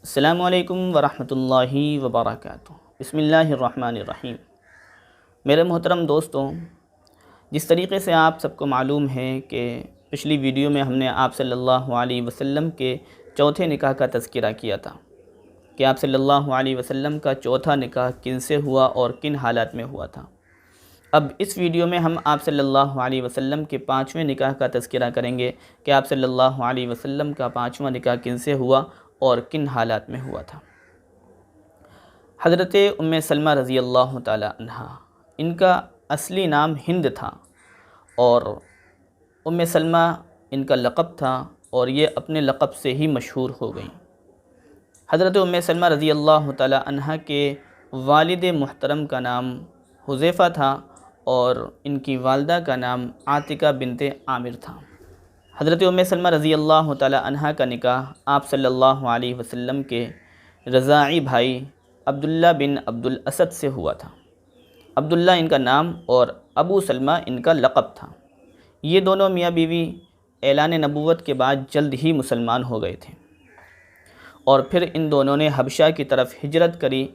السلام علیکم ورحمۃ اللہ وبرکاتہ۔ بسم اللہ الرحمن الرحیم۔ میرے محترم دوستوں، جس طریقے سے آپ سب کو معلوم ہے کہ پچھلی ویڈیو میں ہم نے آپ صلی اللہ علیہ وسلم کے چوتھے نکاح کا تذکرہ کیا تھا کہ آپ صلی اللہ علیہ وسلم کا چوتھا نکاح کن سے ہوا اور کن حالات میں ہوا تھا۔ اب اس ویڈیو میں ہم آپ صلی اللہ علیہ وسلم کے پانچویں نکاح کا تذکرہ کریں گے کہ آپ صلی اللہ علیہ وسلم کا پانچواں نکاح کن سے ہوا اور کن حالات میں ہوا تھا۔ حضرت ام سلمہ رضی اللہ تعالی عنہ، ان کا اصلی نام ہند تھا اور ام سلمہ ان کا لقب تھا اور یہ اپنے لقب سے ہی مشہور ہو گئیں۔ حضرت ام سلمہ رضی اللہ تعالی عنہ کے والد محترم کا نام حذیفہ تھا اور ان کی والدہ کا نام عاتکہ بنت عامر تھا۔ حضرت ام سلمہ رضی اللہ تعالی عنہ کا نکاح آپ صلی اللہ علیہ وسلم کے رضاعی بھائی عبداللہ بن عبد الاسد سے ہوا تھا۔ عبداللہ ان کا نام اور ابو سلمہ ان کا لقب تھا۔ یہ دونوں میاں بیوی اعلان نبوت کے بعد جلد ہی مسلمان ہو گئے تھے اور پھر ان دونوں نے حبشہ کی طرف ہجرت کری۔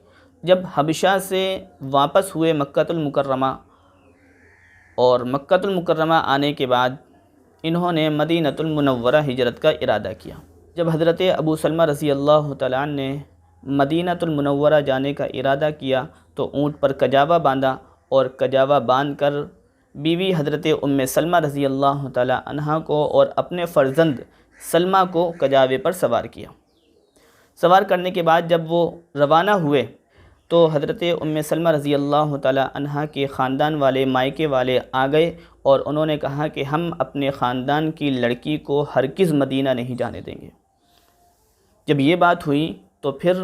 جب حبشہ سے واپس ہوئے مکۃ المکرمہ اور مکۃ المکرمہ آنے کے بعد انہوں نے مدینۃ المنورہ ہجرت کا ارادہ کیا۔ جب حضرت ابو سلمہ رضی اللہ تعالیٰ عنہ نے مدینۃ المنورہ جانے کا ارادہ کیا تو اونٹ پر کجاوا باندھا اور کجاوا باندھ کر بیوی حضرت ام سلمہ رضی اللہ تعالیٰ عنہ کو اور اپنے فرزند سلمہ کو کجاوے پر سوار کیا۔ سوار کرنے کے بعد جب وہ روانہ ہوئے تو حضرت ام سلمہ رضی اللہ تعالیٰ عنہ کے خاندان والے مائکے والے آ گئے اور انہوں نے کہا کہ ہم اپنے خاندان کی لڑکی کو ہرگز مدینہ نہیں جانے دیں گے۔ جب یہ بات ہوئی تو پھر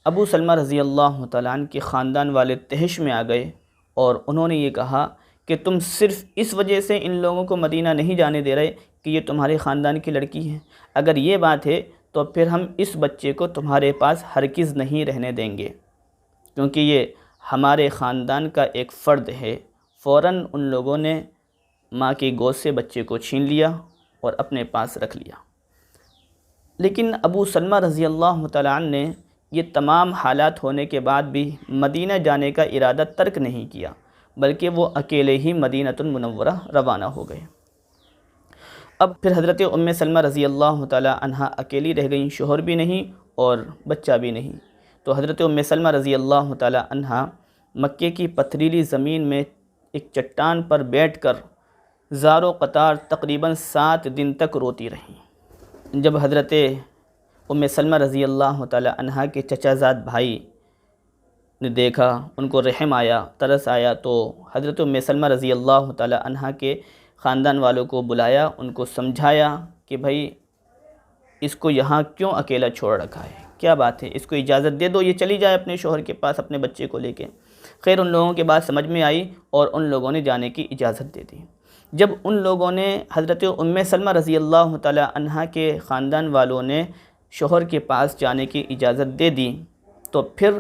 ابو سلمہ رضی اللہ تعالیٰ عنہ کے خاندان والے تہش میں آ گئے اور انہوں نے یہ کہا کہ تم صرف اس وجہ سے ان لوگوں کو مدینہ نہیں جانے دے رہے کہ یہ تمہارے خاندان کی لڑکی ہے؟ اگر یہ بات ہے تو پھر ہم اس بچے کو تمہارے پاس ہرگز نہیں رہنے دیں گے، کیونکہ یہ ہمارے خاندان کا ایک فرد ہے۔ فوراً ان لوگوں نے ماں کی گود سے بچے کو چھین لیا اور اپنے پاس رکھ لیا۔ لیکن ابو سلمہ رضی اللہ تعالیٰ عنہ نے یہ تمام حالات ہونے کے بعد بھی مدینہ جانے کا ارادہ ترک نہیں کیا، بلکہ وہ اکیلے ہی مدینۃ المنورہ روانہ ہو گئے۔ اب پھر حضرت ام سلمہ رضی اللہ تعالیٰ عنہ اکیلی رہ گئیں، شوہر بھی نہیں اور بچہ بھی نہیں۔ تو حضرت ام سلمہ رضی اللہ تعالیٰ عنہ مکے کی پتھریلی زمین میں ایک چٹان پر بیٹھ کر زار و قطار تقریباً 7 دن تک روتی رہیں۔ جب حضرت ام سلمہ رضی اللہ تعالیٰ عنہ کے چچا زاد بھائی نے دیکھا، ان کو رحم آیا، ترس آیا، تو حضرت ام سلمہ رضی اللہ تعالیٰ عنہ کے خاندان والوں کو بلایا، ان کو سمجھایا کہ بھائی اس کو یہاں کیوں اکیلا چھوڑ رکھا ہے، کیا بات ہے، اس کو اجازت دے دو، یہ چلی جائے اپنے شوہر کے پاس اپنے بچے کو لے کے۔ خیر ان لوگوں کے بات سمجھ میں آئی اور ان لوگوں نے جانے کی اجازت دے دی۔ جب ان لوگوں نے حضرت ام سلمہ رضی اللہ تعالیٰ عنہ کے خاندان والوں نے شوہر کے پاس جانے کی اجازت دے دی تو پھر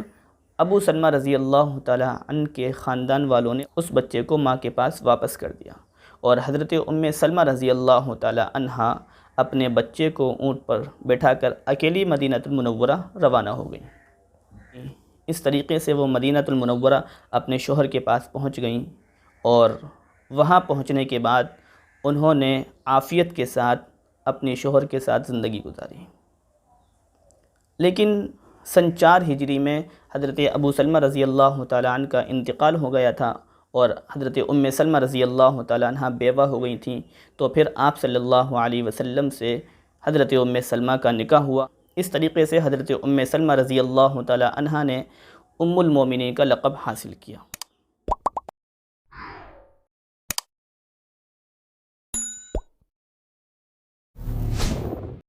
ابو سلمہ رضی اللہ تعالیٰ عنہ کے خاندان والوں نے اس بچے کو ماں کے پاس واپس کر دیا اور حضرت ام سلمہ رضی اللہ تعالیٰ عنہ اپنے بچے کو اونٹ پر بٹھا کر اکیلی مدینۃ المنورہ روانہ ہو گئیں۔ اس طریقے سے وہ مدینۃ المنورہ اپنے شوہر کے پاس پہنچ گئیں اور وہاں پہنچنے کے بعد انہوں نے عافیت کے ساتھ اپنے شوہر کے ساتھ زندگی گزاری۔ لیکن سن 4 ہجری میں حضرت ابو سلمہ رضی اللہ تعالیٰ عنہ کا انتقال ہو گیا تھا اور حضرت ام سلمہ رضی اللہ تعالیٰ عنہ بیوہ ہو گئی تھیں، تو پھر آپ صلی اللہ علیہ وسلم سے حضرت ام سلمہ کا نکاح ہوا۔ اس طریقے سے حضرت ام سلمہ رضی اللہ تعالیٰ عنہ نے ام المومنین کا لقب حاصل کیا۔